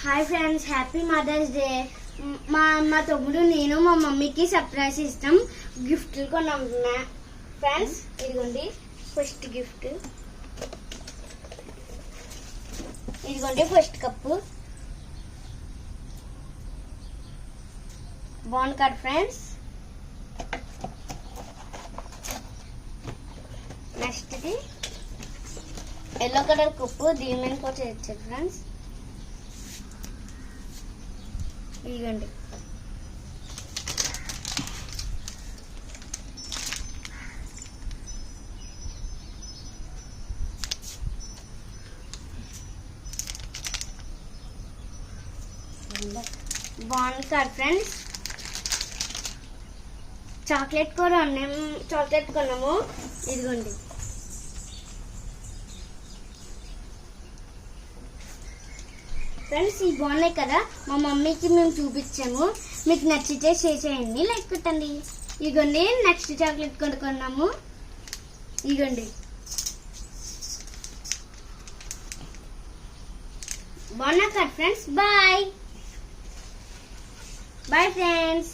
Hi friends, happy mother's day. మా తమ్ముడు నేను మా మమ్మీకి సర్ప్రైజ్ ఇస్తాం. గిఫ్ట్లు కొన్నాం ఫ్రెండ్స్. ఇదిగోండి ఫస్ట్ గిఫ్ట్. ఇదిగోండి ఫస్ట్ కప్పు. బాగుంది కదా ఫ్రెండ్స్. నెక్స్ట్ ఇది ఎల్లో కలర్ కప్పు. దీని మీద కూడా చేయొచ్చు ఫ్రెండ్స్. ఇదిగోండి బాగుంది కదా ఫ్రెండ్స్. చాక్లెట్ కూడా చాక్లెట్ కొన్నాము. ఇదిగోండి ఫ్రెండ్స్, ఇవి బాగున్నాయి కదా. మా మమ్మీకి మేము చూపించాము. మీకు నచ్చితే షేర్ చేయండి, లైక్ పెట్టండి. ఇదిగోండి నెక్స్ట్ చాక్లెట్ కొనుక్కున్నాము. ఇదిగోండి బాగున్నా కదా ఫ్రెండ్స్. Bye bye friends.